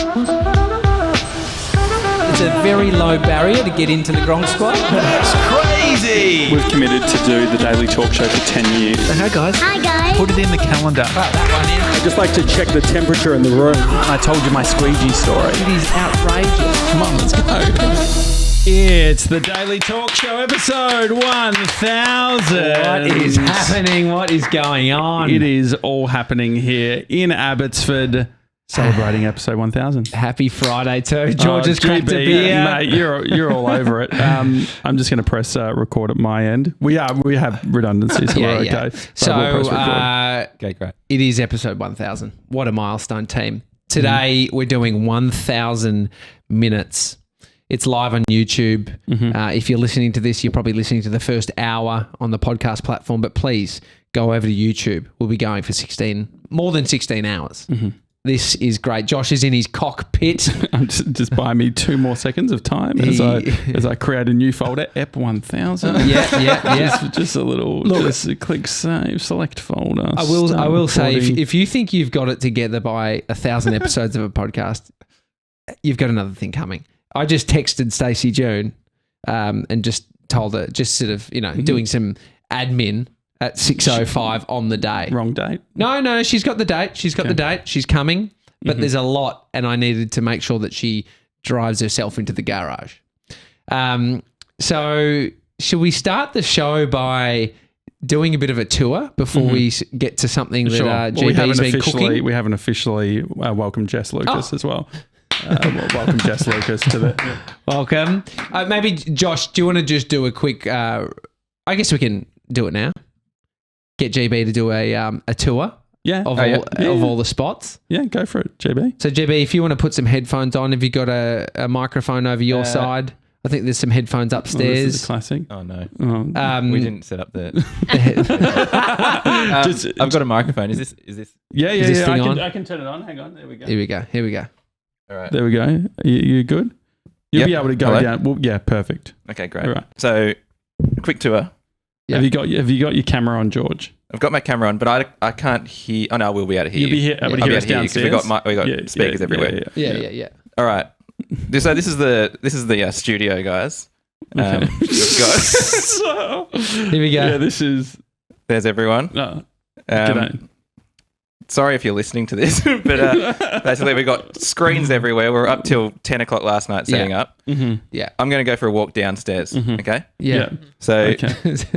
It's a very low barrier to get into the Gronk Squad. That's crazy! We've committed to do the Daily Talk Show for 10 years. Hi guys. Hi guys. Put it in the calendar. Right, that one in. I'd just like to check the temperature in the room. I told you my squeegee story. It is outrageous. Come on, let's go. It's the Daily Talk Show episode 1000. What is happening? What is going on? It is all happening here in Abbotsford, celebrating episode 1000. Happy Friday too. George has cracked a beer. Mate, you're all over it. I'm just going to press record at my end. We have redundancy, so we're okay. So we'll press record. okay, great. It is episode 1000. What a milestone, team. Today we're doing 1000 minutes. It's live on YouTube. If you're listening to this, you're probably listening to the first hour on the podcast platform, but please go over to YouTube. We'll be going for more than 16 hours. This is great. Josh is in his cockpit. just buy me 2 more seconds of time as I create a new folder, EP 1000. Yeah. Just a little. Just click save, select folder. I will say, if you think you've got it together by 1,000 episodes of a podcast, you've got another thing coming. I just texted Stacey June and just told her, just sort of, doing some admin at 6:05 on the day. Wrong date? No, she's got the date. She's got the date. She's coming, but there's a lot, and I needed to make sure that she drives herself into the garage. So should we start the show by doing a bit of a tour before we get to something that GB's been cooking? We haven't officially welcomed Jess Lucas as well. Welcome Jess Lucas to the... Welcome. Maybe, Josh, do you want to just do a quick... I guess we can do it now. Get GB to do a tour of all the spots. Yeah, go for it, GB. So, GB, if you want to put some headphones on, have you got a microphone over your side? I think there's some headphones upstairs. This is a classic. Oh, no. We didn't set up the... I've got a microphone. Is this... Yeah. Is this thing on? I can turn it on. Hang on. There we go. Here we go. All right. There we go. You good? You'll be able to go down. Well, yeah, perfect. Okay, great. All right. So, quick tour. Yep. Have you got your camera on, George? I've got my camera on, but I can't hear... Oh, no, I will be able to hear you. You'll be able to hear us downstairs. We got speakers everywhere. Yeah. All right. So this is the studio, guys. Here we go. Yeah, There's everyone. G'day. Sorry if you're listening to this, but basically we got screens everywhere. We're up till 10 o'clock last night setting up. Yeah. I'm going to go for a walk downstairs, okay? Yeah. So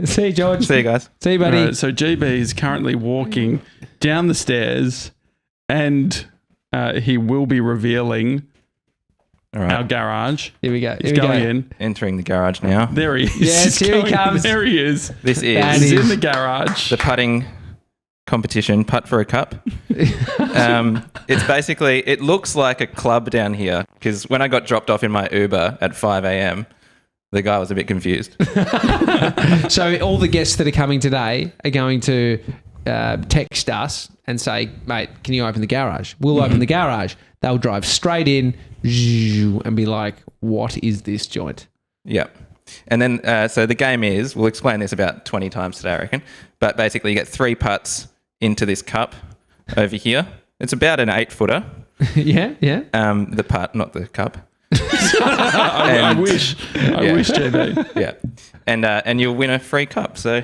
see you, George. See you guys. See you, buddy. Right, so GB is currently walking down the stairs and he will be revealing our garage. Here we go. He's going in. Entering the garage now. There he is. Yes, here he comes. There he is. This He's in the garage. The putting competition, putt for a cup. It's basically, it looks like a club down here because when I got dropped off in my Uber at 5 a.m, the guy was a bit confused. So all the guests that are coming today are going to text us and say, mate, can you open the garage? We'll open the garage. They'll drive straight in and be like, what is this joint? Yep. And then, so the game is, we'll explain this about 20 times today, I reckon, but basically you get 3 putts into this cup over here. It's about an 8-footer. Yeah. The putt, not the cup. I wish, JB. Yeah. And you'll win a free cup. So,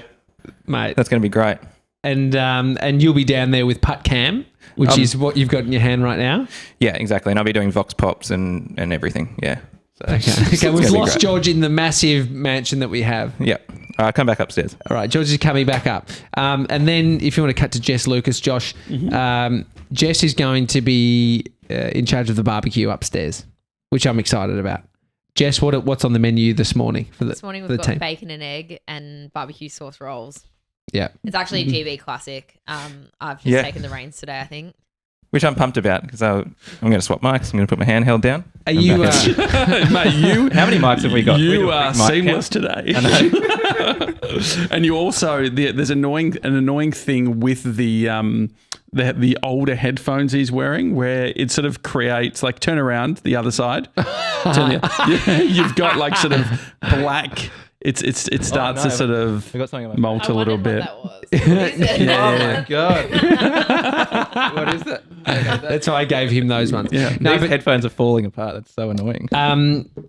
mate, that's going to be great. And you'll be down there with putt cam, which is what you've got in your hand right now. Yeah, exactly. And I'll be doing vox pops and everything. Yeah. So okay. We've lost George in the massive mansion that we have. Yeah. All right, come back upstairs. All right, George is coming back up. And then if you want to cut to Jess Lucas, Josh, Jess is going to be in charge of the barbecue upstairs, which I'm excited about. Jess, what's on the menu this morning for the This morning we've got team? Bacon and egg and barbecue sauce rolls. Yeah. It's actually a GB classic. I've just taken the reins today, I think. Which I'm pumped about because I'm going to swap mics. I'm going to put my handheld down. Are you... mate, how many mics have we got? You are seamless today. I know. And you also... There's an annoying thing with the older headphones he's wearing where it sort of creates... Like, turn around the other side. You've got like sort of black... it starts to sort of I got something on my molt a little bit. What is it? Oh my god! What is that? That's why I gave him those ones. Yeah. No, These but headphones are falling apart. That's so annoying.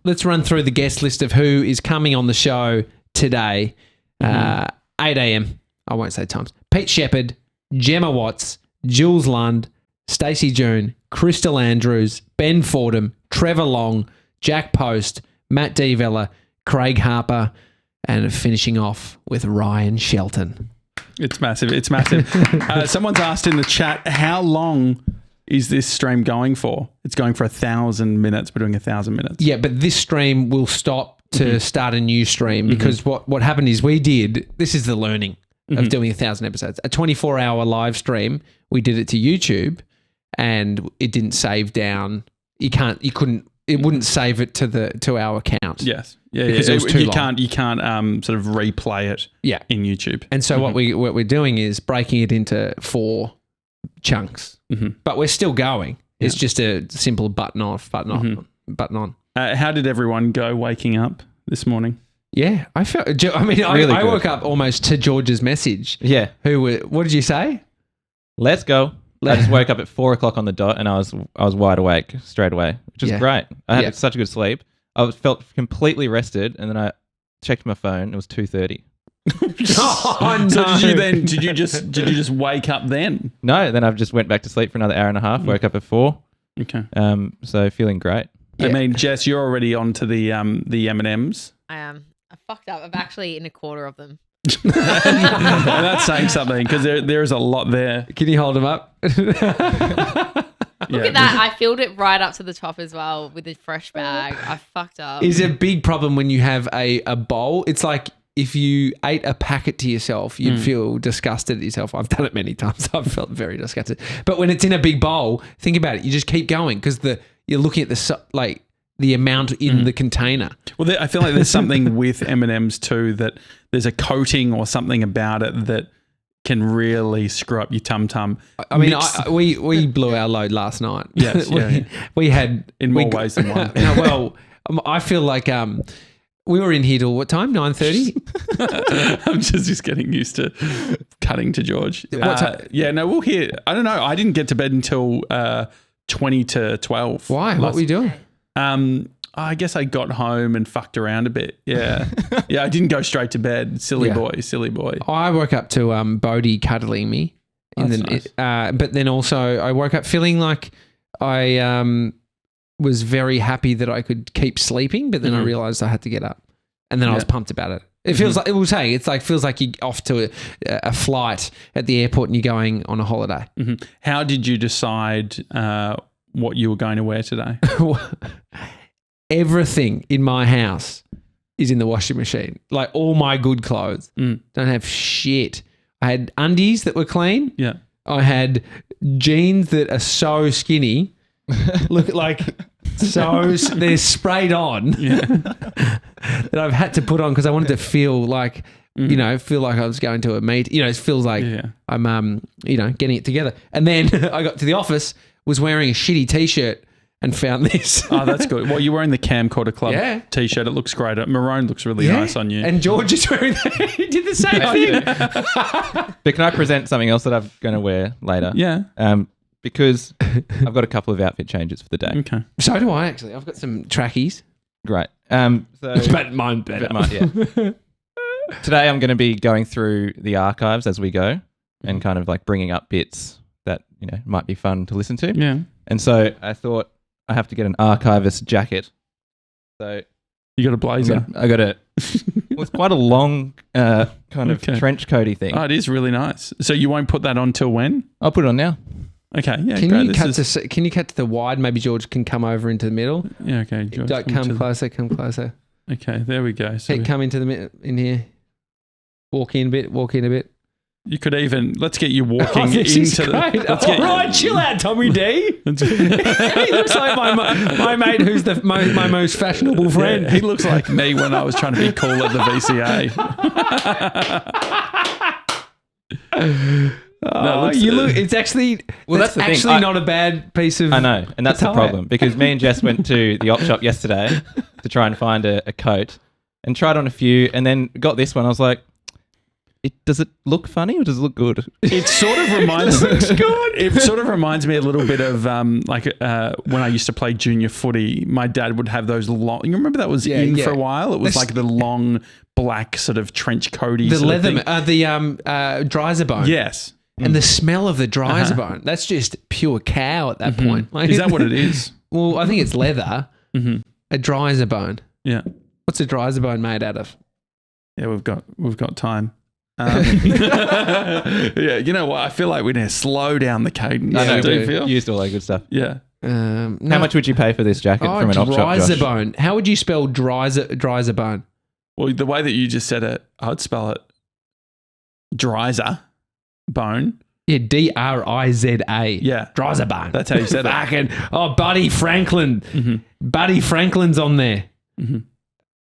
let's run through the guest list of who is coming on the show today. 8 a.m. I won't say times. Pete Shepherd, Gemma Watts, Jules Lund, Stacey June, Crystal Andrews, Ben Fordham, Trevor Long, Jack Post, Matt D. Vella, Craig Harper, and finishing off with Ryan Shelton. It's massive. It's massive. Someone's asked in the chat, how long is this stream going for? It's going for 1,000 minutes. We're doing 1,000 minutes. Yeah, but this stream will stop to start a new stream because what happened is this is the learning of doing 1,000 episodes. A 24-hour live stream, we did it to YouTube and it didn't save down. It wouldn't save it to our account. Yes. Yeah. Because it was too you long. can't sort of replay it in YouTube. And so what we're doing is breaking it into 4 chunks. But we're still going. It's just a simple button off, button on. How did everyone go waking up this morning? Yeah, I woke up almost to George's message. Yeah. What did you say? Let's go. I just woke up at 4 o'clock on the dot and I was wide awake straight away, which is great. I had such a good sleep. I felt completely rested, and then I checked my phone. It was 2:30. Oh, no. So did you just wake up then? No, then I just went back to sleep for another hour and a half. Woke up at 4. Okay. So feeling great. I mean, Jess, you're already on to the M&Ms. I am. I fucked up. I'm actually in a quarter of them. And that's saying something because there is a lot there. Can you hold them up? Look at that. I filled it right up to the top as well with a fresh bag. I fucked up. Is a big problem when you have a bowl. It's like if you ate a packet to yourself, you'd feel disgusted at yourself. I've done it many times. I've felt very disgusted. But when it's in a big bowl, think about it. You just keep going because you're looking at the amount in the container. Well, I feel like there's something with M&Ms too, that there's a coating or something about it that can really screw up your tum-tum. I mean, we blew our load last night. Yes, we had... In more ways than one. No, well, I feel like we were in here till what time? 9:30? I'm just getting used to cutting to George. What time? We'll hear. I don't know. I didn't get to bed until 20 to 12. Why? What were you doing? I guess I got home and fucked around a bit. Yeah. I didn't go straight to bed. Silly boy. I woke up to Bodie cuddling me. Nice. But then also I woke up feeling like I was very happy that I could keep sleeping, but then I realised I had to get up. And then I was pumped about it. It feels like, feels like you're off to a flight at the airport and you're going on a holiday. How did you decide what you were going to wear today? Everything in my house is in the washing machine. Like all my good clothes. Don't have shit. I had undies that were clean. Yeah. I had jeans that are so skinny. Look like they're sprayed on. That I've had to put on because I wanted to feel like feel like I was going to a meet. It feels like I'm getting it together. And then I got to the office, was wearing a shitty t-shirt and found this. Oh, that's good. Well, you're wearing the Camcorder Club t-shirt. It looks great. Maroon looks really nice on you. And George is wearing that. He did the same thing. But can I present something else that I'm going to wear later? Yeah. Because I've got a couple of outfit changes for the day. Okay. So do I actually. I've got some trackies. Great. But mine better. Today I'm going to be going through the archives as we go and kind of like bringing up bits that, might be fun to listen to. Yeah. And so I thought I have to get an archivist jacket. So you got a blazer? I got a... It's quite a long kind of trench coaty thing. Oh, it is really nice. So you won't put that on till when? I'll put it on now. Okay, yeah. Can you cut to the wide? Maybe George can come over into the middle. Yeah, okay. George, come closer. Okay, there we go. So come into the in here. Walk in a bit. You could even let's get you walking into the. Right, chill out, Tommy D. He looks like my mate, who's my most fashionable friend. Yeah, he looks like me when I was trying to be cool at the VCA. It's actually that's the thing. Actually not a bad piece of. I know, and that's the problem because me and Jess went to the op shop yesterday to try and find a coat, and tried on a few, and then got this one. I was like, does it look funny or does it look good? It sort of reminds It sort of reminds me a little bit of when I used to play junior footy. My dad would have those long. You remember that was for a while. It was like the long black sort of trench coaty. The leather, the dryzer bone. Yes, and the smell of the dryzer bone. That's just pure cow at that point. Like, is that what it is? Well, I think it's leather. A dryzer bone. Yeah. What's a dryzer bone made out of? Yeah, we've got time. Yeah, you know what? I feel like we need to slow down the cadence. I know, do you feel? Used all that good stuff. Yeah. How much would you pay for this jacket from an op shop, dryzer Josh? bone. How would you spell dryzer bone? Well, the way that you just said it, I'd spell it dryzer bone. Yeah, D-R-I-Z-A. Yeah. Dryzer bone. That's how you said it. Fucking, Buddy Franklin. Buddy Franklin's on there.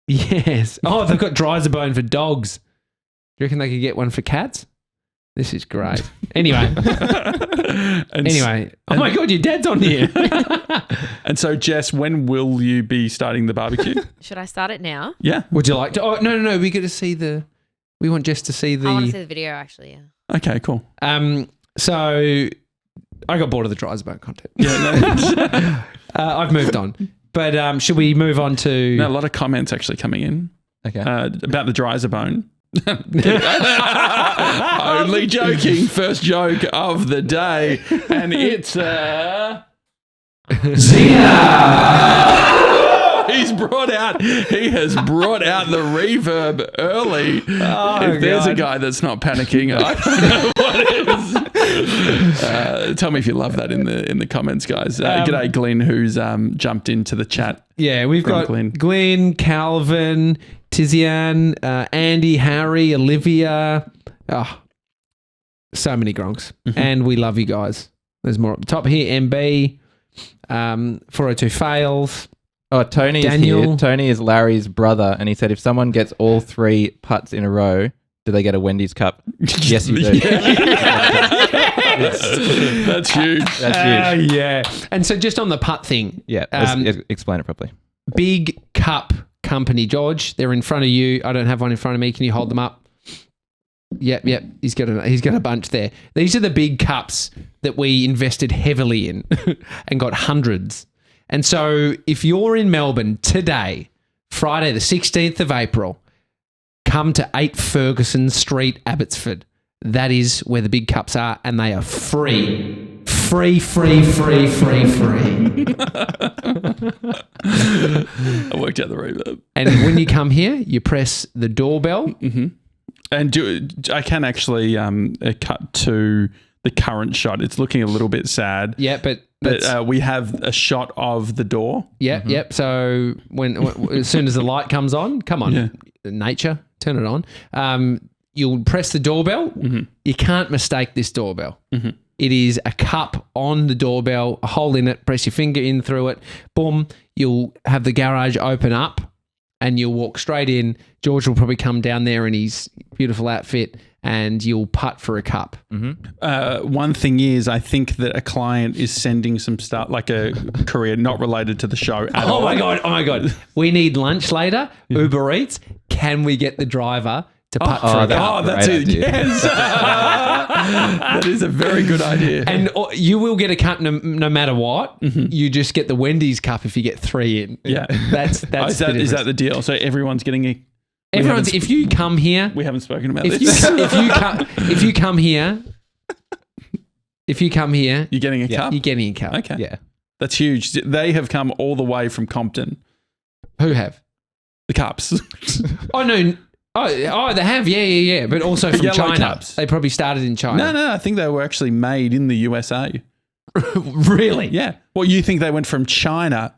Yes. Oh, they've got dryzer bone for dogs. Do you reckon they could get one for cats? This is great. Anyway. Oh my God, your dad's on here. And so, Jess, when will you be starting the barbecue? Should I start it now? Yeah. Would you like to? Oh, no. We got to see we want Jess to see I want to see the video, actually, yeah. Okay, cool. So I got bored of the dryzer bone content. Yeah, no. I've moved on. But should we move on to... No, a lot of comments actually coming in. Okay. About the dryzer bone. Only joking. First joke of the day. And it's... Zena! He has brought out the reverb early. If there's a guy that's not panicking, I don't know what is. Tell me if you love that in the comments, guys. G'day, Glenn, who's jumped into the chat. Yeah, we've got Glenn, Calvin, Tizian, Andy, Harry, Olivia. Oh, so many Gronks. And we love you guys. There's more up the top here. MB, 402 Fails. Oh, Tony Daniel. is here. Tony is Larry's brother, and he said if someone gets all 3 putts in a row, do they get a Wendy's cup? Yes, you do. That's huge. That's huge. Yeah. And so just on the putt thing. Yeah, explain it properly. Big Cup Company, George. They're in front of you. I don't have one in front of me. Can you hold them up? Yep. He's got a bunch there. These are the big cups that we invested heavily in and got hundreds. And so if you're in Melbourne today, Friday the 16th of April, come to 8 Ferguson Street, Abbotsford. That is where the big cups are, and they are free. Free. I worked out the reverb. And when you come here, you press the doorbell. And I can actually cut to the current shot. It's looking a little bit sad. Yeah, but we have a shot of the door. Yep. So when as soon as the light comes on, come on, nature, turn it on. You'll press the doorbell. You can't mistake this doorbell. It is a cup on the doorbell, a hole in it. Press your finger in through it. Boom. You'll have the garage open up, and you'll walk straight in. George will probably come down there in his beautiful outfit, and you'll putt for a cup. One thing is, I think that a client is sending some stuff, like a courier not related to the show at all. Oh my God. We need lunch later. Uber Eats. Can we get the driver to putt for a cup? Oh, that's it. Yes. That is a very good idea. And you will get a cup no matter what. You just get the Wendy's cup if you get 3 in. Yeah. That's is that the deal? So everyone's getting a... If you come here... We haven't spoken about this. If you come here... You're getting a cup? You're getting a cup. Okay. Yeah. That's huge. They have come all the way from Compton. Who have? The cups. Oh, no. Oh, they have. Yeah. But also from Yellow China. cups. They probably started in China. No. I think they were actually made in the USA. Really? Yeah. Well, you think they went from China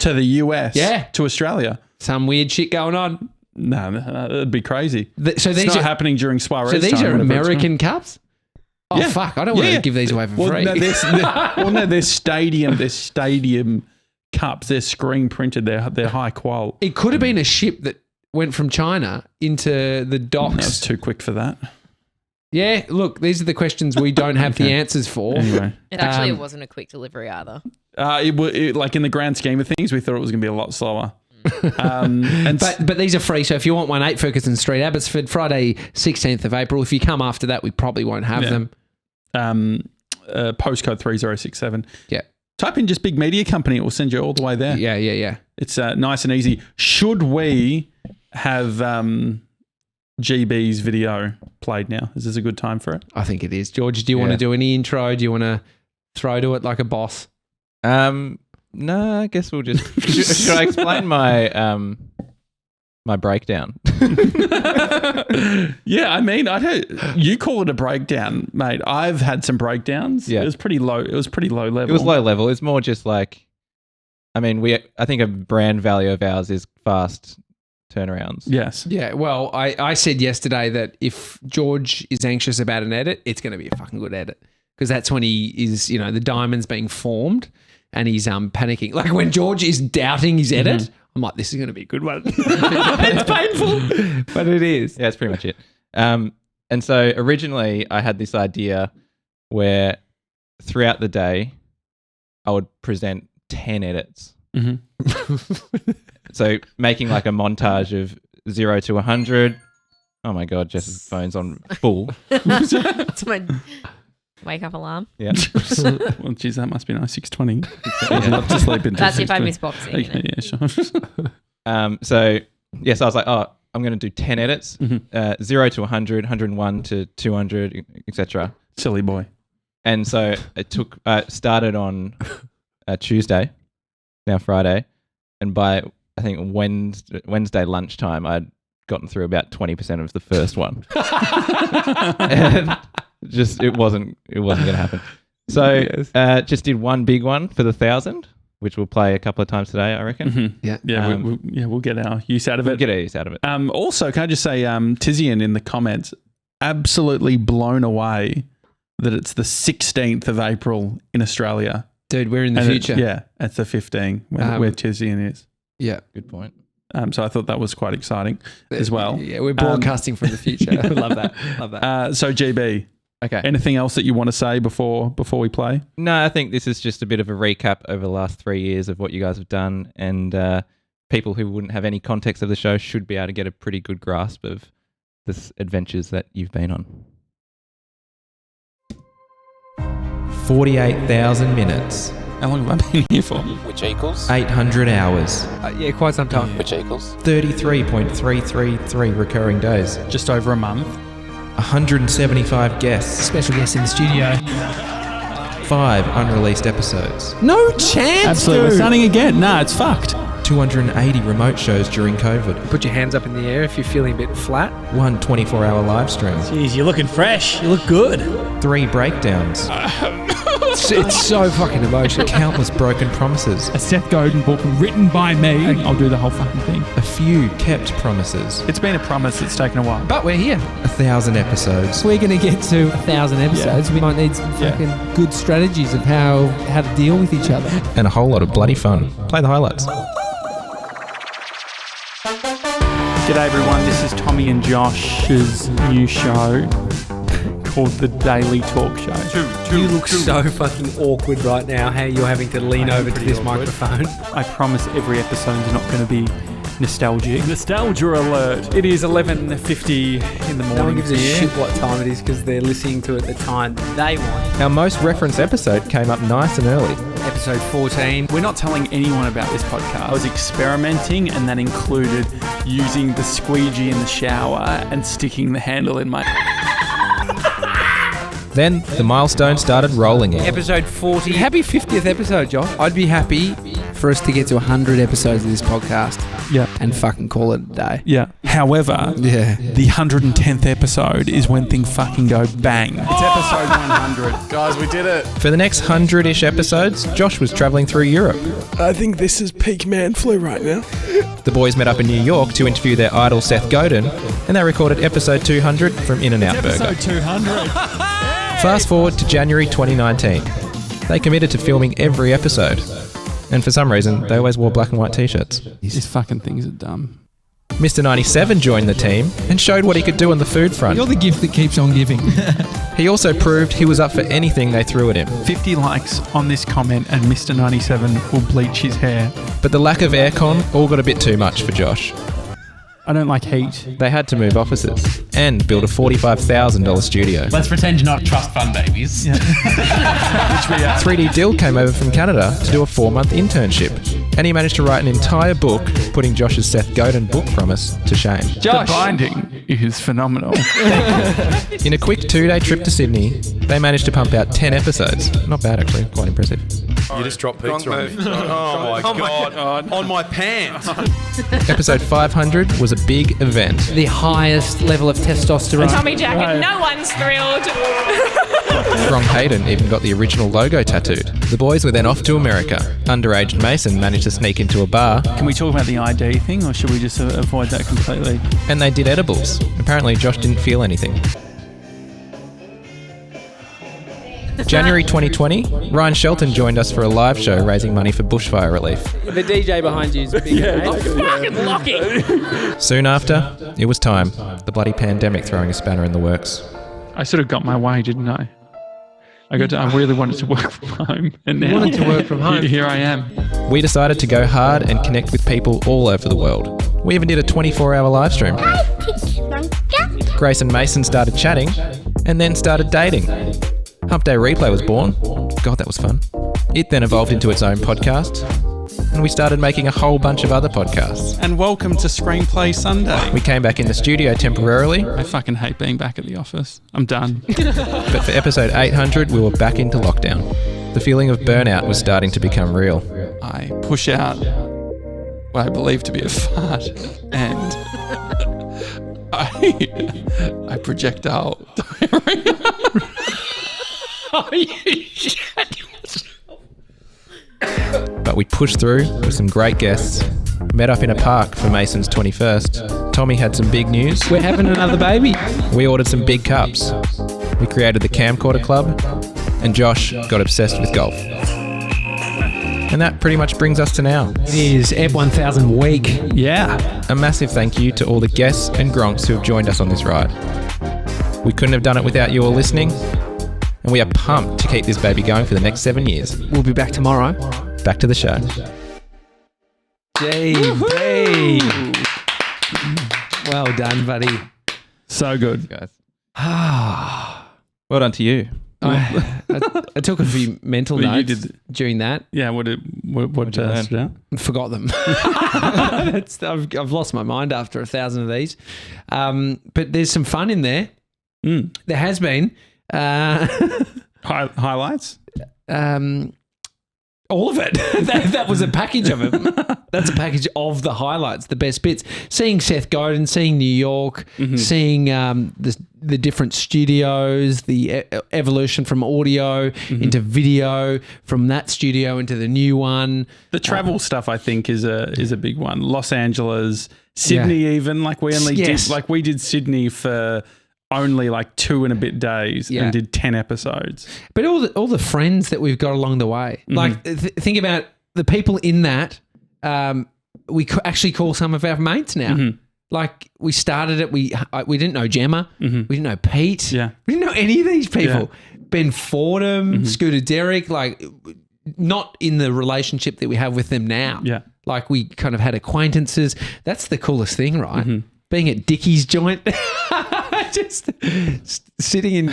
to the US to Australia? Some weird shit going on. No, that'd be crazy. So it's not happening during Suarez So these time, are American cups? Oh, Yeah. fuck. I don't want to give these away for free. They're stadium cups. They're screen printed. They're high qual. It could have been a ship that went from China into the docks. That was too quick for that. Yeah, look, these are the questions we don't have the answers for. Anyway. It wasn't a quick delivery either. Like in the grand scheme of things, we thought it was going to be a lot slower. But these are free, so if you want one, 8 Ferguson Street, Abbotsford, Friday 16th of April. If you come after that, we probably won't have them. Postcode 3067. Yeah. Type in just Big Media Company. It will send you all the way there. Yeah. It's nice and easy. Should we have GB's video played now? Is this a good time for it? I think it is. George, do you want to do any intro? Do you want to throw to it like a boss? No, I guess we'll just... should I explain my my breakdown? Yeah, I mean, you call it a breakdown, mate. I've had some breakdowns. Yeah. It was pretty low. It was pretty low level. It was low level. It's more just like... I mean, I think a brand value of ours is fast turnarounds. Yes. Yeah, well, I said yesterday that if George is anxious about an edit, it's going to be a fucking good edit because that's when he is, the diamond's being formed and he's panicking. Like when George is doubting his edit, I'm like, this is going to be a good one. It's painful, but it is. Yeah, that's pretty much it. And so originally I had this idea where throughout the day I would present 10 edits. So making like a montage of 0 to 100. Oh my God, Jess's phone's on full. It's my wake up alarm. Yeah. Well, geez, that must be nice. 6:20. I'd love to sleep until That's if I 6:20. miss boxing. Okay, yeah, sure. So I was like, I'm going to do 10 edits, 0 to 100, 101 to 200, etc. Silly boy. And so it started on Tuesday, now Friday, and by I think Wednesday lunchtime, I'd gotten through about 20% of the first one, and just it wasn't going to happen. So just did one big one for the 1,000, which we'll play a couple of times today, I reckon. Yeah, we'll get our use out of it. We'll get our use out of it. Also, can I just say, Tizian in the comments, absolutely blown away that it's the 16th of April in Australia. Dude, we're in the future. It's the 15th where Tizian is. Yeah. Good point. So I thought that was quite exciting as well. Yeah, we're broadcasting from the future. I love that. So GB, Okay. anything else that you want to say before we play? No, I think this is just a bit of a recap over the last 3 years of what you guys have done, and people who wouldn't have any context of the show should be able to get a pretty good grasp of the adventures that you've been on. 48,000 minutes. How long have I been here for? Which equals? 800 hours. Yeah, quite some time. Which equals? 33.333 recurring days. Just over a month. 175 guests. Special guest in the studio. 5 unreleased episodes. No chance, Absolutely. We're starting again. Nah, it's fucked. 280 remote shows during COVID. Put your hands up in the air if you're feeling a bit flat. 1 24-hour live stream. Jeez, you're looking fresh. You look good. 3 breakdowns. It's so fucking emotional. Countless broken promises. A Seth Godin book written by me. I'll do the whole fucking thing. A few kept promises. It's been a promise that's taken a while. But we're here. 1,000 episodes. We're going to get to 1,000 episodes. We might need some fucking good strategies of how to deal with each other. And a whole lot of bloody fun. Play the highlights. G'day everyone, this is Tommy and Josh's new show called The Daily Talk Show. You look so fucking awkward right now, how you're having to lean over to this microphone. I promise every episode is not going to be nostalgic. Nostalgia alert. It is 11:50 in the morning. No one gives a here. shit what time it is because they're listening to it at the time they want. Our most referenced episode came up nice and early. Episode 14. We're not telling anyone about this podcast. I was experimenting, and that included using the squeegee in the shower and sticking the handle in my... Then the milestone started rolling in. Episode 40. Happy 50th episode, Josh. I'd be happy for us to get to 100 episodes of this podcast. Yeah. And fucking call it a day. Yeah. However, the 110th episode is when things fucking go bang. It's episode 100. Guys, we did it. For the next 100-ish episodes, Josh was travelling through Europe. I think this is peak man flu right now. The boys met up in New York to interview their idol Seth Godin, and they recorded episode 200 from In-N-Out Burger. Episode 200. Fast forward to January 2019. They committed to filming every episode. And for some reason, they always wore black and white t-shirts. These fucking things are dumb. Mr. 97 joined the team and showed what he could do on the food front. You're the gift that keeps on giving. He also proved he was up for anything they threw at him. 50 likes on this comment and Mr. 97 will bleach his hair. But the lack of aircon all got a bit too much for Josh. I don't like heat. They had to move offices and build a $45,000 studio. Let's pretend you're not trust fund babies. Yeah. Which we are. 3D Dill came over from Canada to do a 4-month internship, and he managed to write an entire book, putting Josh's Seth Godin book promise to shame. The binding is phenomenal. In a quick 2-day trip to Sydney, they managed to pump out 10 episodes. Not bad, actually. Quite impressive. You just dropped pizza on me. Oh my God. On my pants. Episode 500 was a big event. The highest level of testosterone. Tommy Jackett, no one's thrilled. Gronk Hayden even got the original logo tattooed. The boys were then off to America. Underaged Mason managed to sneak into a bar. Can we talk about the ID thing, or should we just avoid that completely? And they did edibles. Apparently Josh didn't feel anything. January 2020, Ryan Shelton joined us for a live show raising money for bushfire relief. The DJ behind you is big. Fucking lucky. Soon after, it was time. The bloody pandemic throwing a spanner in the works. I sort of got my way, didn't I? I really wanted to work from home, and now wanted to work from home. Here I am. We decided to go hard and connect with people all over the world. We even did a 24-hour live stream. Grace and Mason started chatting, and then started dating. Hump Day Replay was born. God, that was fun. It then evolved into its own podcast, and we started making a whole bunch of other podcasts. And welcome to Screenplay Sunday. We came back in the studio temporarily. I fucking hate being back at the office. I'm done. But for episode 800, we were back into lockdown. The feeling of burnout was starting to become real. I push out what I believe to be a fart, and I projectile diarrhea. But we pushed through with some great guests. Met up in a park for Mason's 21st. Tommy had some big news. We're having another baby. We ordered some big cups. We created the Camcorder Club. And Josh got obsessed with golf. And that pretty much brings us to now. It is Ebb 1000 week. Yeah. A massive thank you to all the guests and gronks who have joined us on this ride. We couldn't have done it without you all listening. And we are pumped to keep this baby going for the next 7 years. We'll be back tomorrow. Back to the show. JB. Well done, buddy. So good. Guys. Well done to you. I took a few mental Well, you notes did- during that. Yeah, what stood out? Forgot them. I've lost my mind after 1,000 of these. But there's some fun in there. There has been. Highlights? All of it. that was a package of it. That's a package of the highlights, the best bits. Seeing Seth Godin, seeing New York, seeing the different studios, the evolution from audio into video, from that studio into the new one. The travel stuff, I think, is a big one. Los Angeles, Sydney, even we did Sydney for only like 2 and a bit days and did 10 episodes. But all the friends that we've got along the way, like think about the people in that. We actually call some of our mates now. Like we started it, we didn't know Gemma, we didn't know Pete, we didn't know any of these people. Ben Fordham, Scooter Derrick, like not in the relationship that we have with them now. Yeah, like we kind of had acquaintances. That's the coolest thing, right? Being at Dickie's joint. Just sitting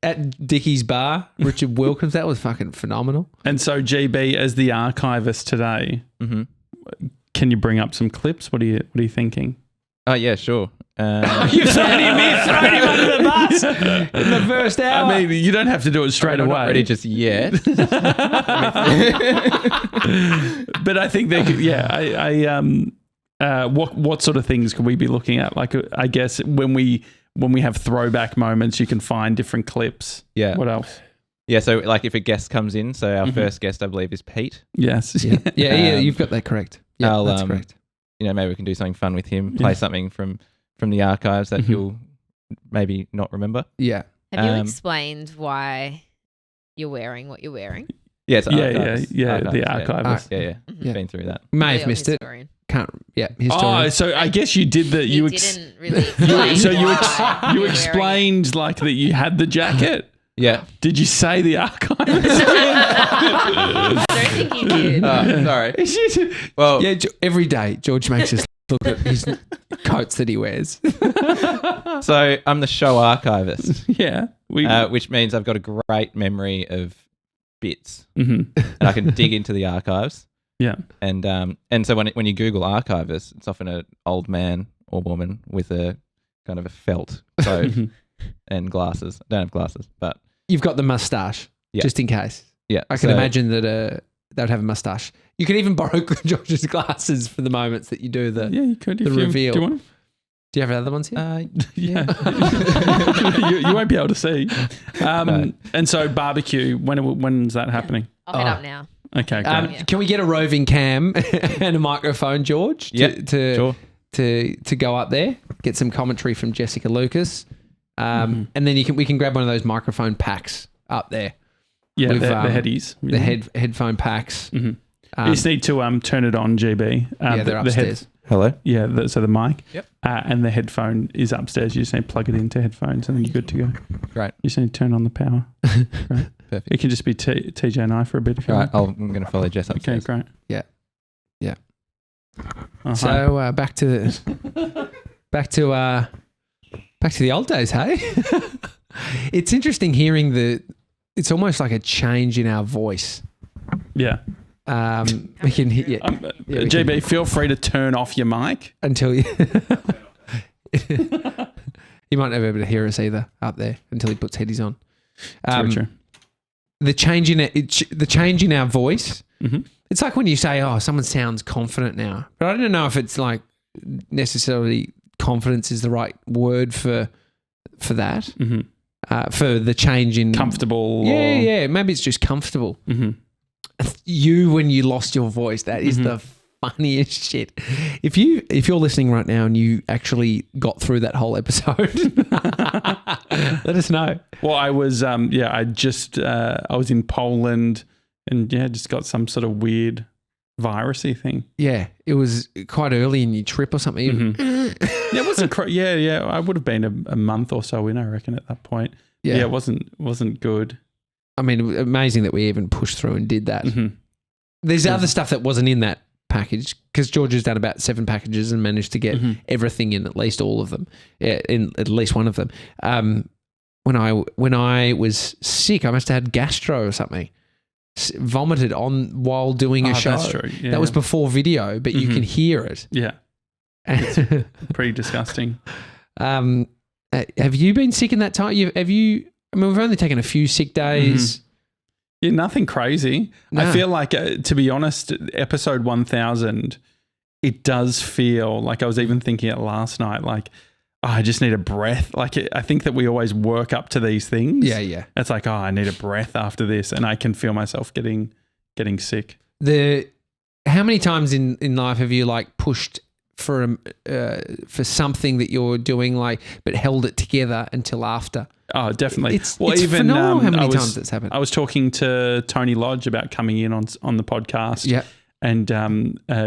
at Dickie's bar, Richard Wilkins, that was fucking phenomenal. And so, GB, as the archivist today, can you bring up some clips? What are you thinking? Oh, yeah, sure. You've thrown him under the bus in the first hour. I mean, you don't have to do it straight away. Not ready just yet. But I think they could, what sort of things could we be looking at? Like, I guess when we have throwback moments, you can find different clips. Yeah. What else? Yeah, so like if a guest comes in, so our first guest, I believe, is Pete. Yes. Yeah, you've got that correct. Yeah, that's correct. You know, maybe we can do something fun with him, play something from the archives that he'll maybe not remember. Yeah. Have you explained why you're wearing what you're wearing? Yes. The archivist. Yeah. Been through that. May have missed it. Oh, so I guess you did that. You didn't really explain you explained like that you had the jacket. Yeah. Did you say the archivist? I don't think you did. Sorry. Well, yeah. Every day, George makes us look at his coats that he wears. So I'm the show archivist. Yeah. Which means I've got a great memory of bits, and I can dig into the archives. Yeah. And so when you Google archivist, it's often an old man or woman with a kind of a felt coat and glasses. I don't have glasses, but you've got the mustache, just in case. Yeah. I can imagine that they'd have a mustache. You could even borrow George's glasses for the moments that you do the you could the reveal. Do you want them? Do you have other ones here? Yeah. you won't be able to see. And so barbecue, when's that happening? I'll head up now. Okay, great. Can we get a roving cam and a microphone, George? To go up there, get some commentary from Jessica Lucas, and then we can grab one of those microphone packs up there. Yeah, with, the headies, the headphone packs. You just need to turn it on, GB. They're upstairs. Hello. Yeah, so the mic. Yep. And the headphone is upstairs. You just need to plug it into headphones, and then you're good to go. Great. You just need to turn on the power. Great. Perfect. It can just be TJ and I for a bit. If you want. I'm going to follow Jess upstairs. Okay, great. Yeah. Uh-huh. So back to the old days, hey. It's interesting hearing it's almost like a change in our voice. Yeah. We can hear. GB, feel free to turn off your mic until you. You might not be able to hear us either up there until he puts headies on. True. The change in our voice. It's like when you say, "Oh, someone sounds confident now," but I don't know if it's like necessarily confidence is the right word for that. For the change in comfortable. Yeah. Maybe it's just comfortable. You, when you lost your voice, that is the funniest shit. If you're listening right now and you actually got through that whole episode, let us know. Well, I was I was in Poland and just got some sort of weird virusy thing. Yeah, it was quite early in your trip or something. It wasn't. I would have been a month or so in, I reckon, at that point. Yeah, it wasn't good. I mean, amazing that we even pushed through and did that. There's other stuff that wasn't in that package because George has done about 7 packages and managed to get everything in, at least all of them, in at least one of them. When I was sick, I must have had gastro or something. Vomited on while doing a show. That's true. Yeah. That was before video, but you can hear it. Yeah, it's pretty disgusting. Have you been sick in that time? I mean, we've only taken a few sick days. Yeah, nothing crazy. No. I feel like, to be honest, episode 1000, it does feel like I was even thinking it last night, like, I just need a breath. Like, I think that we always work up to these things. Yeah. It's like, I need a breath after this, and I can feel myself getting sick. How many times in life have you like pushed for something that you're doing, like, but held it together until after? Oh, definitely. It's phenomenal how many times it's happened. I was talking to Tony Lodge about coming in on the podcast. Yeah. And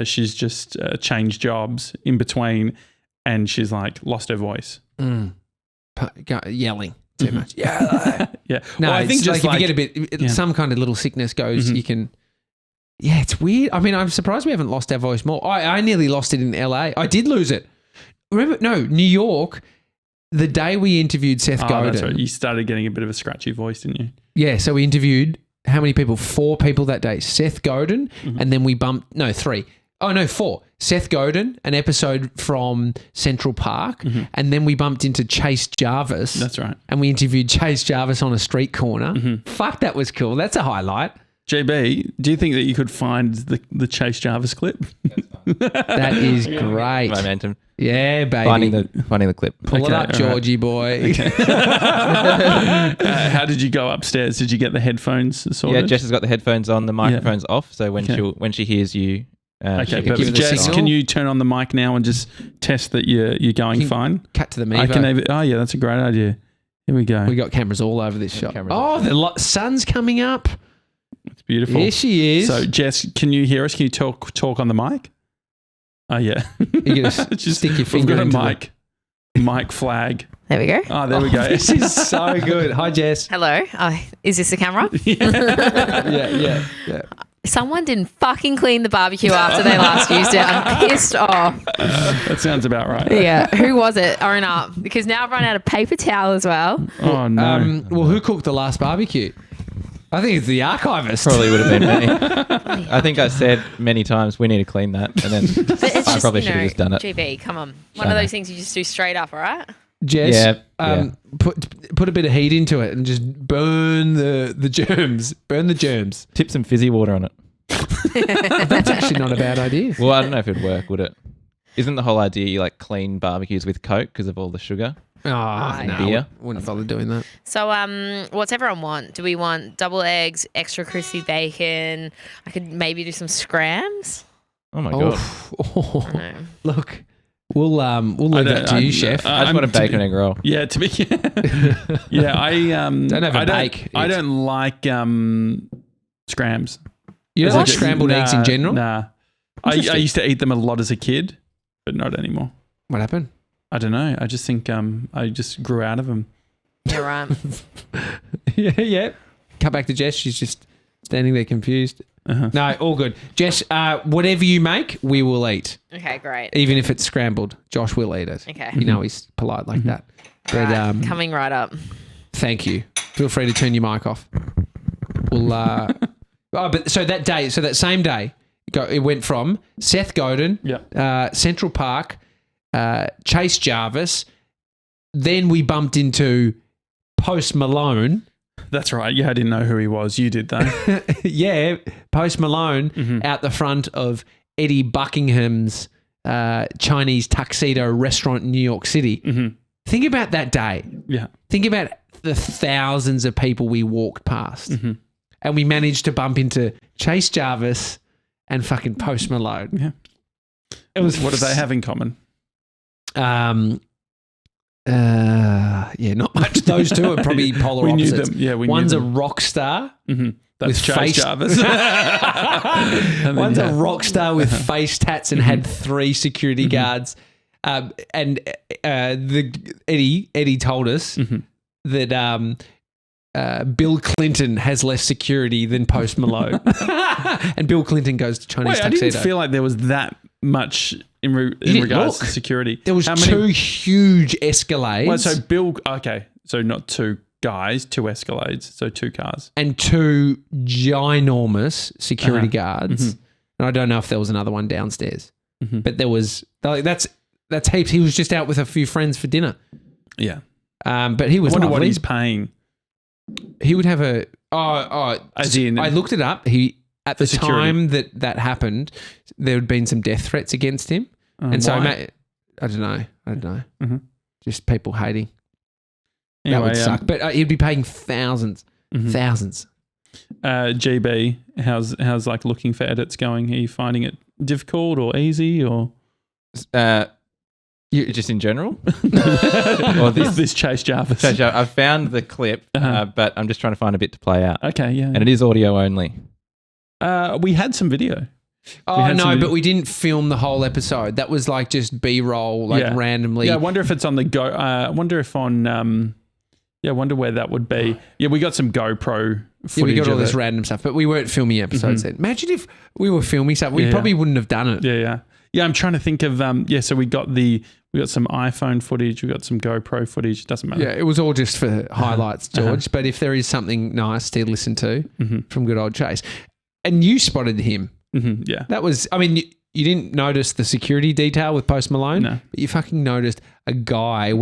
she's just changed jobs in between, and she's like lost her voice. Yelling too much. Yeah. No, well, I think just if you get a bit, some kind of little sickness goes, you can. Yeah, it's weird. I mean, I'm surprised we haven't lost our voice more. I nearly lost it in LA. I did lose it. Remember? No, New York. The day we interviewed Seth Godin. That's right. You started getting a bit of a scratchy voice, didn't you? Yeah. So we interviewed how many people? 4 people that day. Seth Godin, and then we bumped. No, 3. Oh no, 4. Seth Godin, an episode from Central Park, and then we bumped into Chase Jarvis. That's right. And we interviewed Chase Jarvis on a street corner. Fuck, that was cool. That's a highlight. JB, do you think that you could find the Chase Jarvis clip? That is great. Momentum. Yeah, baby. Finding the clip. Pull it up, Georgie boy. Okay. How did you go upstairs? Did you get the headphones sorted? Yeah, Jess has got the headphones on, the microphone's off. So when she hears you, okay, perfect. Jess, can you turn on the mic now and just test that you're going fine? Cut to the Mevo. Oh yeah, that's a great idea. Here we go. We got cameras all over this shot. Oh, the sun's coming up. It's beautiful. Here she is. So Jess, can you hear us? Can you talk on the mic? Oh, yeah. You gotta Just stick your we've finger got a into mic flag. There we go. Oh, there we go. This is so good. Hi, Jess. Hello. Is this the camera? Yeah. Someone didn't fucking clean the barbecue after they last used it. I'm pissed off. That sounds about right. Yeah. Who was it? Own up. Because now I've run out of paper towel as well. Oh, no. Well, who cooked the last barbecue? I think it's the archivist. Probably would have been me. I think I said many times we need to clean that, and then I probably should have just done it. GB, come on. One of those things you just do straight up, all right? Jess, put a bit of heat into it and just burn the germs. Burn the germs. Tip some fizzy water on it. That's actually not a bad idea. Well, I don't know if it'd work, would it? Isn't the whole idea you like clean barbecues with Coke because of all the sugar? Oh, no. Beer? Wouldn't bother doing that. So, what's everyone want? Do we want double eggs, extra crispy bacon? I could maybe do some scrams. Oh my god! No. Look, we'll leave that to you, chef. I just want a bacon egg roll. Yeah, to be yeah, I don't have a bake. I don't like scrams. You don't like scrambled eggs in general? Nah. I used to eat them a lot as a kid, but not anymore. What happened? I don't know. I just think I just grew out of them. You're right. Yeah. Cut back to Jess. She's just standing there confused. Uh-huh. No, all good. Jess, whatever you make, we will eat. Okay, great. Even if it's scrambled, Josh will eat it. Okay. You know he's polite like that. But, Right, coming right up. Thank you. Feel free to turn your mic off. We'll. But so that day, that same day, it went from Seth Godin, Central Park, Chase Jarvis. Then we bumped into Post Malone. That's right. Yeah, I didn't know who he was. You did, though. Yeah, Post Malone out the front of Eddie Buckingham's Chinese tuxedo restaurant in New York City. Think about that day. Yeah. Think about the thousands of people we walked past. And we managed to bump into Chase Jarvis and fucking Post Malone. Yeah. It was. What do they have in common? Yeah, not much. Those two are probably polar we opposites. Knew them. Yeah, we One's knew a them. rock star. That's Chase Jarvis. One's a rock star with face tats and had 3 security guards. And Eddie told us that Bill Clinton has less security than Post Malone. And Bill Clinton goes to Chinese tuxedo. I didn't feel like there was that much in regards to security. There was 2 huge Escalades. Well, so so not 2 guys, 2 Escalades, so 2 cars. And 2 ginormous security guards. And I don't know if there was another one downstairs. But there was, that's heaps. He was just out with a few friends for dinner. Yeah. But he was I wonder lovely. what he's paying. He would have a as in I looked it up. He at the security. time that happened, there had been some death threats against him, and so I don't know. Just people hating. Anyway, that would suck. But he'd be paying thousands. GB, how's like looking for edits going? Are you finding it difficult or easy or? Just in general? Or this Chase Jarvis? I've found the clip, but I'm just trying to find a bit to play out. Okay, yeah. And it is audio only. We had some video. But we didn't film the whole episode. That was like just B-roll, randomly. Yeah, I wonder if it's on the Go. I wonder if on. I wonder where that would be. Yeah, we got some GoPro footage. Yeah, we got all this it. random stuff, but we weren't filming episodes then. Imagine if we were filming stuff. We probably wouldn't have done it. Yeah, I'm trying to think of so we got some iPhone footage, we got some GoPro footage, it doesn't matter. Yeah, it was all just for highlights, George. But if there is something nice to listen to from good old Chase. And you spotted him. Yeah. That was, I mean, you didn't notice the security detail with Post Malone, No. but you fucking noticed a guy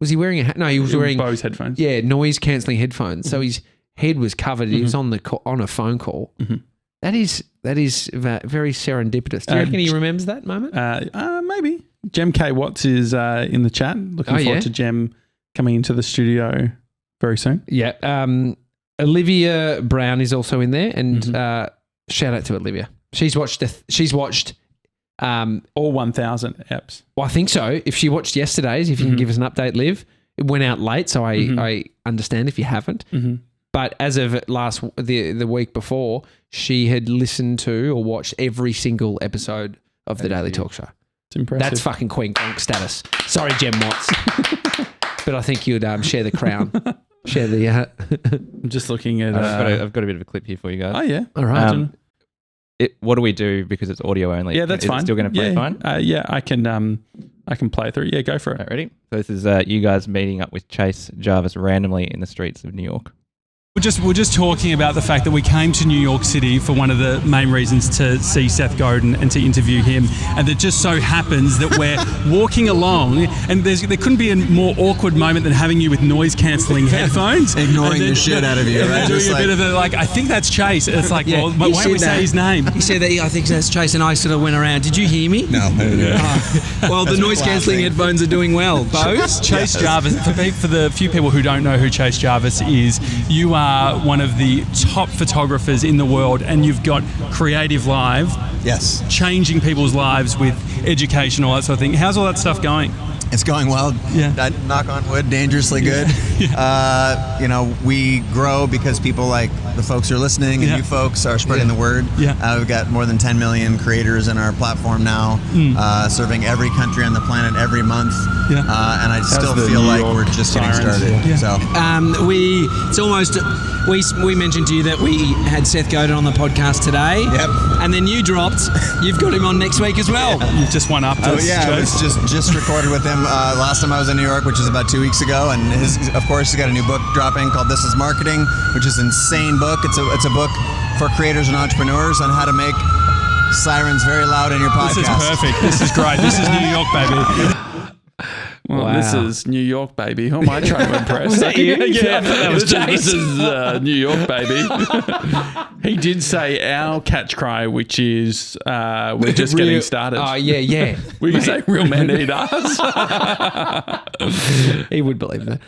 was he wearing a hat? No, he was wearing Bose headphones. Yeah, noise cancelling headphones. So his head was covered. He was on a phone call. That is very serendipitous. Do you reckon he remembers that moment? Maybe. Jem K. Watts is in the chat. Looking forward to Jem coming into the studio very soon. Yeah. Olivia Brown is also in there, and shout out to Olivia. She's watched all 1,000 eps. Well, I think so. If she watched yesterday's, if you can give us an update, Liv. It went out late, so I understand if you haven't. But as of the week before, she had listened to or watched every single episode of the Daily Talk Show. It's impressive. That's fucking Queen Gronk status. Sorry, Jem Watts. But I think you'd share the crown. Share the... I'm just looking at... I've got a bit of a clip here for you guys. Oh, yeah. All right. What do we do because it's audio only? Yeah, that's Is fine. it still going to play fine? Yeah, I can play through. Yeah, go for it. Right, ready? So this is you guys meeting up with Chase Jarvis randomly in the streets of New York. We're just talking about the fact that we came to New York City for one of the main reasons to see Seth Godin and to interview him, and it just so happens that we're walking along, and there couldn't be a more awkward moment than having you with noise-cancelling headphones, ignoring the shit out of you, and right? doing a bit of the I think that's Chase. It's like, well, but why don't we say his name? He said that I think that's Chase, and I sort of went around. Did you hear me? No, I didn't hear Well, the noise-cancelling headphones are doing well. Bose? Chase Jarvis, for the few people who don't know who Chase Jarvis is, you are one of the top photographers in the world, and you've got Creative Live. Yes. Changing people's lives with education, all that sort of thing. How's all that stuff going? It's going well. Yeah. Knock on wood, dangerously good. We grow because people like the folks who are listening and you folks are spreading the word. Yeah. We've got more than 10 million creators in our platform now, serving every country on the planet every month. Yeah. And I still feel like we're just getting started. Yeah. So It's almost. We mentioned to you that we had Seth Godin on the podcast today. Yep. And then you dropped. You've got him on next week as well. You've just won up. I was just recorded with him last time I was in New York, which is about 2 weeks ago, and of course he's got a new book dropping called This Is Marketing, which is an insane book. It's a book for creators and entrepreneurs on how to make sirens very loud in your podcast. This is perfect. This is great. This is New York, baby. Well, Wow. this is New York, baby. Who am I trying to impress? Was that you? Yeah, That was this is New York, baby. He did say our catch cry, which is we're just getting started. Oh, yeah. We can say real men eat us. He would believe that.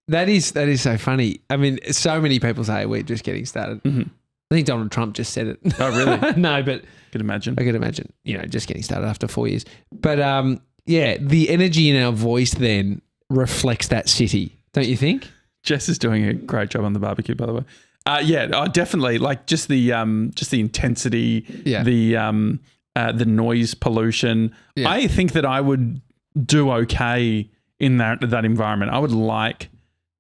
That is so funny. I mean, so many people say we're just getting started. Mm-hmm. I think Donald Trump just said it. Oh, really? No, but Could imagine. I could imagine, just getting started after 4 years. But the energy in our voice then reflects that city, don't you think? Jess is doing a great job on the barbecue, by the way. Definitely. Like just the intensity, the noise pollution. Yeah. I think that I would do okay in that environment. I would like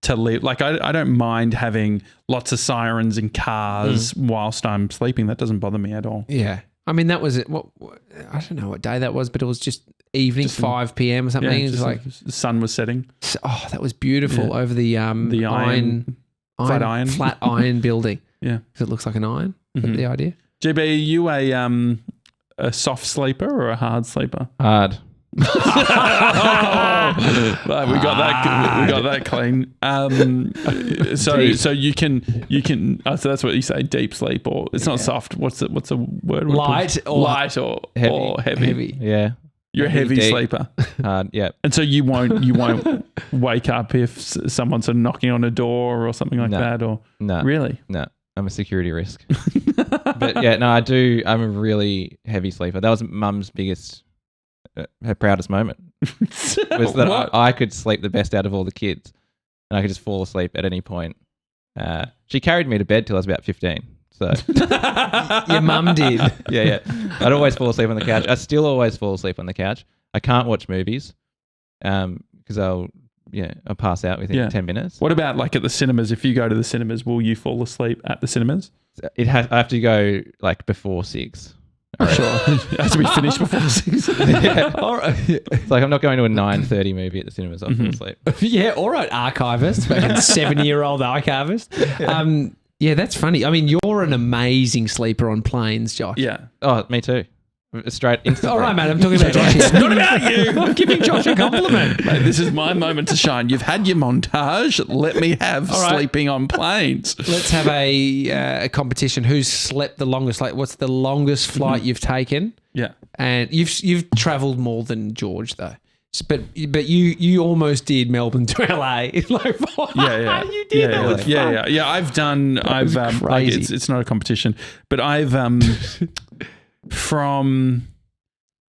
to live. Like I don't mind having lots of sirens in cars whilst I'm sleeping. That doesn't bother me at all. Yeah. I mean, that was it. I don't know what day that was, but it was just evening, 5 p.m. or something. It was like the sun was setting. Oh, that was beautiful over the flat iron building. Yeah, because it looks like an iron. Is that the idea? GB, are you a soft sleeper or a hard sleeper? Hard. We got that clean. So you can. So that's what you say. Deep sleep, or it's not soft. What's the word? Light or heavy. Yeah. You're a heavy sleeper. Hard. Yeah. And so you won't wake up if someone's sort of knocking on a door or something like that, or no. Really? No. I'm a security risk. But yeah, no, I do. I'm a really heavy sleeper. That was Mum's biggest. Her proudest moment was that I could sleep the best out of all the kids, and I could just fall asleep at any point. She carried me to bed till I was about 15. So your mum did. Yeah. I'd always fall asleep on the couch. I still always fall asleep on the couch. I can't watch movies because I'll pass out within 10 minutes. What about like at the cinemas? If you go to the cinemas, will you fall asleep at the cinemas? I have to go like before 6. Sure. It has to be finished before 6. Yeah. All right. It's like I'm not going to a 9:30 movie at the cinemas. I'll fall asleep. Yeah, all right, archivist, fucking 7-year-old archivist. Yeah, that's funny. I mean, you're an amazing sleeper on planes, Josh. Yeah. Oh, me too. Straight instantly. All right, mate, I'm talking about Josh. It's not about you. I'm giving Josh a compliment. Mate, this is my moment to shine. You've had your montage. Let me have sleeping on planes. Let's have a competition. Who's slept the longest? Like, what's the longest flight you've taken? Yeah. And you've travelled more than George though. But you almost did Melbourne to LA. Like, Yeah. You did. Yeah. I've crazy. It's not a competition, but I've from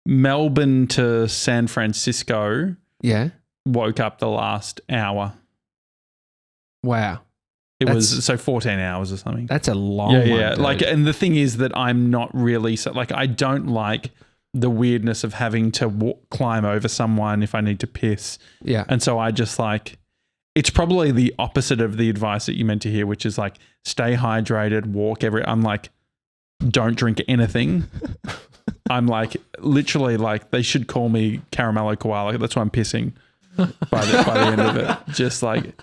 Melbourne to San Francisco. Yeah. Woke up the last hour. Wow. It was 14 hours or something. That's a long one. Yeah. Like, and the thing is that I'm not really I don't like the weirdness of having to climb over someone if I need to piss. Yeah. And so I just like, it's probably the opposite of the advice that you meant to hear, which is like, stay hydrated, walk I'm like, don't drink anything. I'm like, literally like, they should call me Caramello Koala. That's why I'm pissing by the end of it. Just like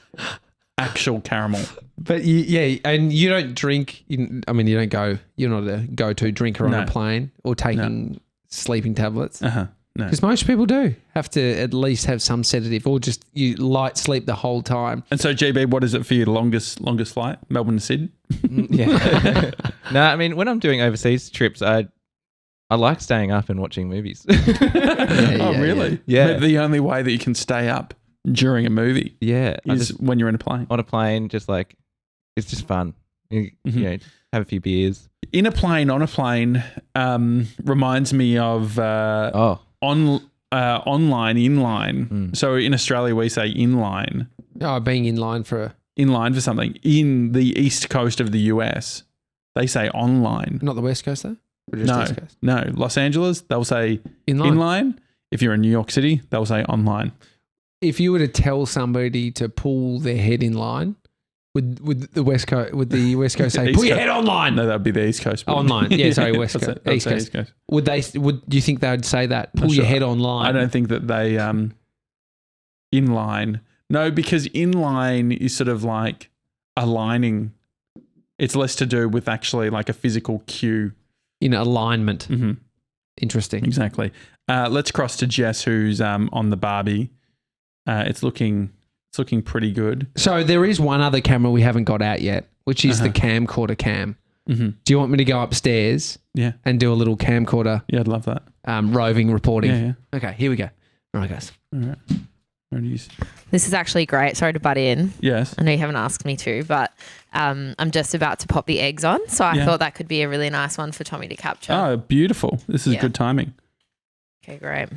actual caramel. But and you don't drink, you're not a go-to drinker on a plane or taking sleeping tablets. No. Because most people do have to at least have some sedative or just you light sleep the whole time. And so, GB, what is it for your longest flight? Melbourne to Sydney? Yeah. No, I mean, when I'm doing overseas trips, I like staying up and watching movies. Really? Yeah. But the only way that you can stay up during a movie is when you're in a plane. On a plane, just like, it's just fun. You know, have a few beers. In a plane, on a plane, reminds me of online, inline. So in Australia, we say inline. Oh, being in line for something. In the east coast of the US, they say online. Not the west coast though? Or just east coast? No. Los Angeles, they'll say inline. If you're in New York City, they'll say online. If you were to tell somebody to pull their head in line, would the West Coast say, pull your head online? No, that would be the East Coast. Online. Yeah, sorry, West Coast. East Coast. Do you think they would say that? Pull your head online? I don't think that they inline. No, because inline is sort of like aligning. It's less to do with actually like a physical cue. In alignment. Mm-hmm. Interesting. Exactly. Let's cross to Jess, who's on the Barbie. It's looking pretty good. So there is one other camera we haven't got out yet, which is the camcorder cam. Mm-hmm. Do you want me to go upstairs and do a little camcorder? Yeah, I'd love that. Roving reporting. Yeah. Okay, here we go. All right, guys. All right. This is actually great. Sorry to butt in. Yes. I know you haven't asked me to, but I'm just about to pop the eggs on. So I thought that could be a really nice one for Tommy to capture. Oh, beautiful. This is good timing. Okay, great.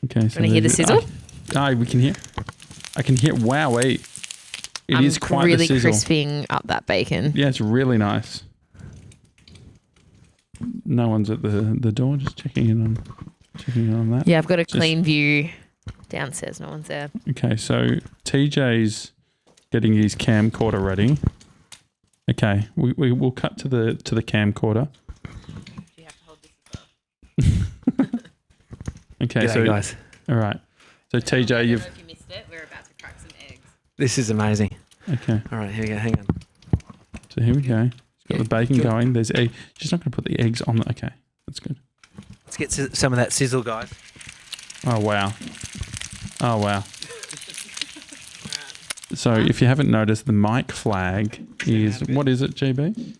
Okay, so want to hear the sizzle? We can hear. I can hear. Wow, it is quite really the sizzle. crisping up that bacon. Yeah, it's really nice. No one's at the door. Just checking in on that. Yeah, I've got a clean view downstairs. No one's there. Okay, so TJ's getting his camcorder ready. Okay, we'll cut to the camcorder. You have to hold this as well. Okay, G'day, guys. All right. So TJ, if you missed it, we're about to crack some eggs. This is amazing. Okay. All right, here we go. Hang on. So here we go. It's got the bacon going. There's egg. She's not going to put the eggs on. Okay, that's good. Let's get some of that sizzle, guys. Oh wow. So if you haven't noticed, the mic flag is what is it, GB?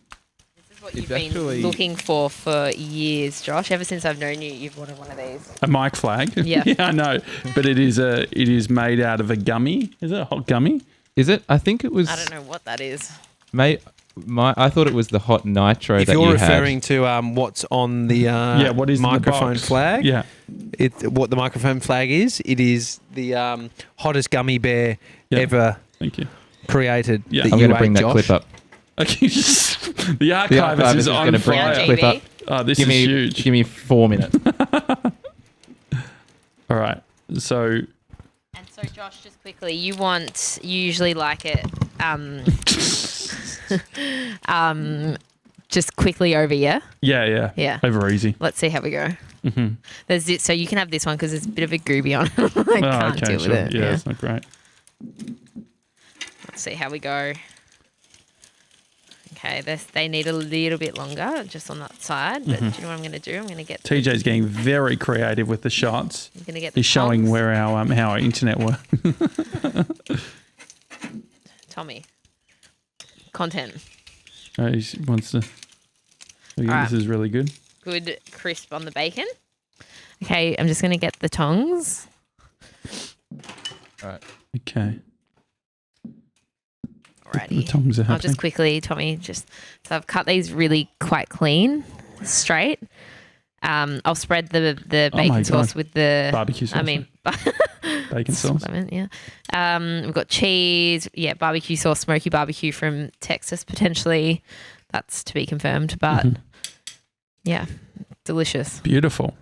What you've been looking for years, Josh. Ever since I've known you, you've wanted one of these. A mic flag? Yeah. Yeah, I know. But it is made out of a gummy. Is it a hot gummy? Is it? I think it was. I don't know what that is. I thought it was the hot nitro if that you you're had. referring to what's on the what is microphone the box? flag? Yeah. What the microphone flag is? It is the hottest gummy bear ever Thank you. created. Yeah. I'm going to bring that clip up. Okay, the archivist is on going to bring fire. that clip up. Oh, this is huge. Give me 4 minutes. All right. So. And so, Josh, just quickly, you usually like it just quickly over, yeah? Yeah. Yeah. Over easy. Let's see how we go. Mm-hmm. There's it, so you can have this one because there's a bit of a gooby on it. I can't deal with it. Yeah, that's not great. Let's see how we go. Okay, they need a little bit longer just on that side. But do you know what I'm going to do? I'm going to get... TJ's getting very creative with the shots. I'm going to get He's showing where our how our internet works. Tommy. Content. He wants to... Right. This is really good. Good crisp on the bacon. Okay, I'm just going to get the tongs. All right. Okay. Alrighty. The tongs are I'll happening. just quickly, Tommy, so I've cut these really quite clean, straight. I'll spread the bacon sauce with the... Barbecue sauce. I mean... bacon sauce. I meant, yeah. We've got cheese, barbecue sauce, smoky barbecue from Texas, potentially. That's to be confirmed, but Yeah, delicious. Beautiful.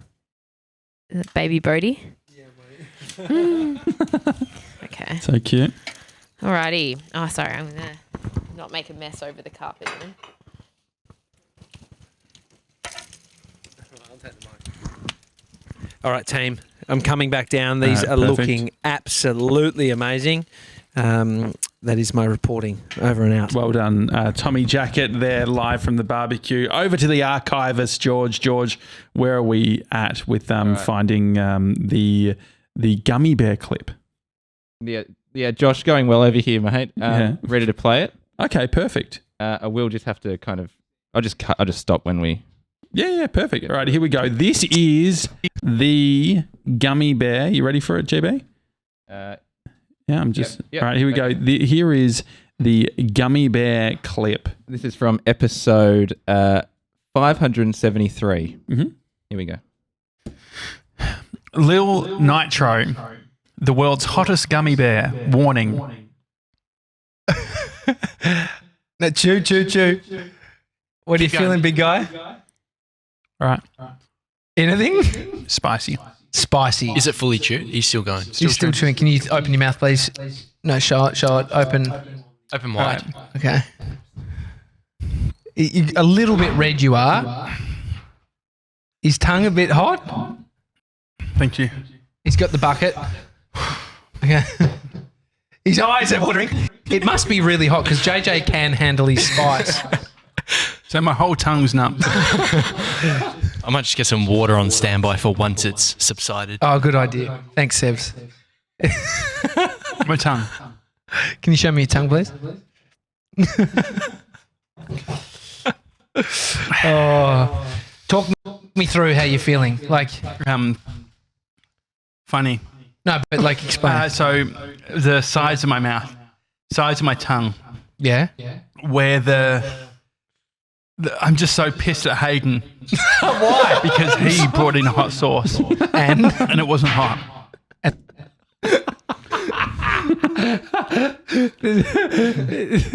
Baby Bodie. Yeah, mate. Okay. So cute. Alrighty. Oh, sorry. I'm going to not make a mess over the carpet. All right, team. I'm coming back down. These are perfect. looking absolutely amazing. That is my reporting. Over and out. Well done, Tommy Jackett there live from the barbecue. Over to the archivist, George. George, where are we at with finding the gummy bear clip? Yeah, Josh, going well over here, mate. Ready to play it? Okay, perfect. I will just have to kind of. I'll just stop when we. Yeah, perfect. All right, here we go. This is the gummy bear. You ready for it, GB? Yeah, I'm just. Yep. All right, here we go. Here is the gummy bear clip. This is from episode 573. Mm-hmm. Here we go. Lil Nitro, the world's hottest gummy bear. Warning. No, chew. What are you feeling, big guy? All right. Anything? Spicy. Spicy. Is it fully chewed? He's still going. You're still chewing. Can you open your mouth, please? No, show it. Open. Open wide. Right. Okay. A little bit red you are. His tongue a bit hot. Thank you. He's got the bucket. Okay. His eyes are watering. It must be really hot because JJ can handle his spice. So my whole tongue's numb. I might just get some water on standby for once it's subsided. Oh, good idea. Thanks, Sebs. My tongue. Can you show me your tongue, please? Talk me through how you're feeling. Like, Funny. no, but like explain. So the sides of my mouth, sides of my tongue, Yeah. where I'm just so pissed at Hayden. Why? Because he brought in a hot sauce And and it wasn't hot.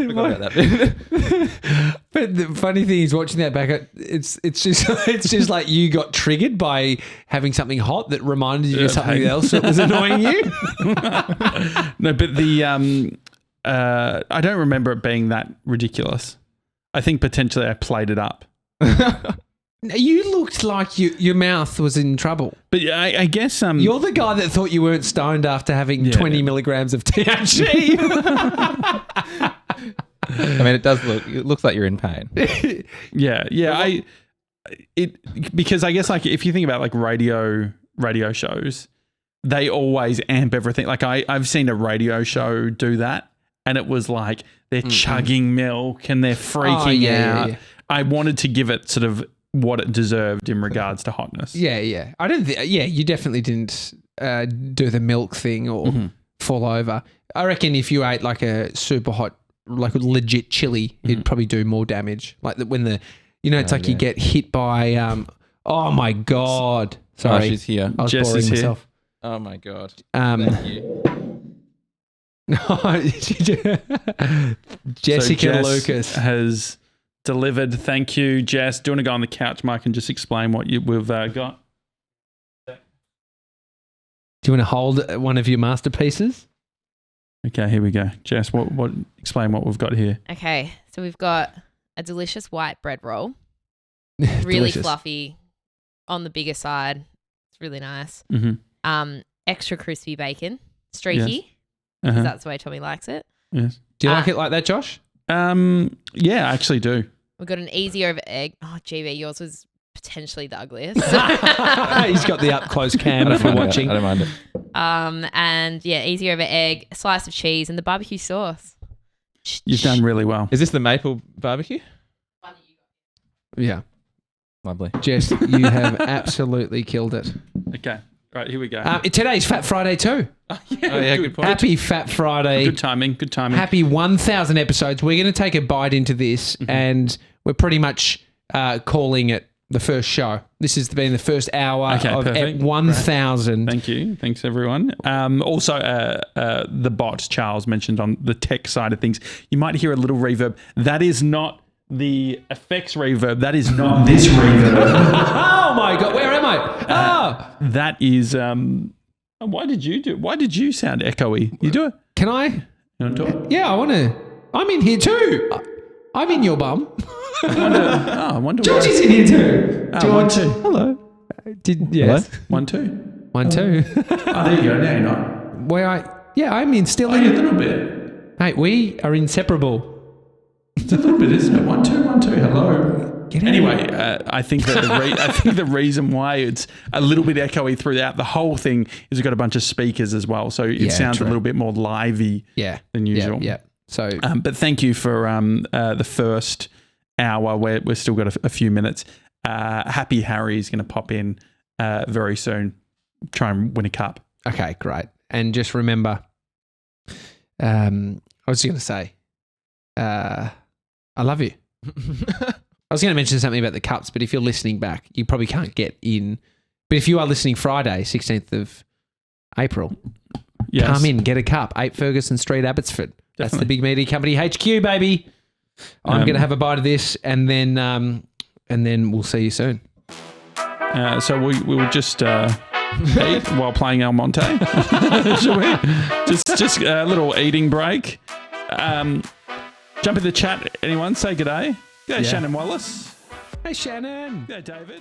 Forgot about that. But the funny thing is, watching that back, it's just like you got triggered by having something hot that reminded you of something else that was annoying you. No, but I don't remember it being that ridiculous. I think potentially I played it up. You looked like your mouth was in trouble. But I guess you're the guy that thought you weren't stoned after having 20 milligrams of THC. I mean, it looks like you're in pain. Yeah. Because I guess like if you think about like radio shows, they always amp everything. Like I've seen a radio show do that, and it was like they're chugging milk and they're freaking out. Yeah. I wanted to give it sort of what it deserved in regards to hotness. Yeah. I don't think. Yeah, you definitely didn't do the milk thing or fall over. I reckon if you ate like a super hot, like a legit chili, it'd probably do more damage. Like when it's like you get hit by. Oh my god! Sorry, she's here. I was Jess boring is here. myself. Oh my god. Thank you. Jessica Lucas has delivered. Thank you, Jess. Do you want to go on the couch, Mike, and just explain what we've got? Do you want to hold one of your masterpieces? Okay, here we go. Jess, what? Explain what we've got here. Okay, so we've got a delicious white bread roll. Really Delicious. fluffy, on the bigger side. It's really nice. Mm-hmm. Extra crispy bacon, streaky. Yes. Uh-huh. That's the way Tommy likes it. Yes. Do you like it like that, Josh? Yeah, I actually do. We've got an easy over egg. Oh, GB, yours was potentially the ugliest. He's got the up close cam if you're watching. I don't mind it. And yeah, easy over egg, a slice of cheese, and the barbecue sauce. You've done really well. Is this the maple barbecue? Yeah. Lovely. Jess, you have absolutely killed it. Okay. Right, here we go. Today's Fat Friday too. Oh yeah, good point. Happy Fat Friday. Good timing. Happy 1,000 episodes. We're going to take a bite into this and we're pretty much calling it the first show. This has been the first hour of 1,000. Thank you. Thanks, everyone. Also, the bot Charles mentioned on the tech side of things, you might hear a little reverb. That is not the effects reverb. That is not this reverb. Oh my God, where am I? That is. Why did you sound echoey? You do it. Can I? You want to do it? Yeah, I want to. I'm in here too. I'm in your bum. I wonder. Georgie's in here too. One, two. Hello. Yes. Hello? 1, 2. 1, 2. Oh, there you go. Now you're not. I'm still A in. little bit. Mate, we are inseparable. It's a little bit, isn't it? 1, 2, 1, 2. Hello. Anyway, I think that the reason why it's a little bit echoey throughout the whole thing is we've got a bunch of speakers as well, so it sounds a little bit more lively than usual. Yeah. So, but thank you for the first hour. We've still got a few minutes. Happy Harry is going to pop in very soon. Try and win a cup. Okay, great. And just remember, I was going to say, I love you. I was going to mention something about the cups, but if you're listening back, you probably can't get in. But if you are listening Friday, 16th of April, come in, get a cup. 8 Ferguson Street, Abbotsford. That's the Big Media Company HQ, baby. I'm going to have a bite of this, and then we'll see you soon. So we'll just eat while playing our Montage. Shall we? Just a little eating break. Jump in the chat. Anyone say good day? Go Shannon Wallace. Hey, Shannon. Go David.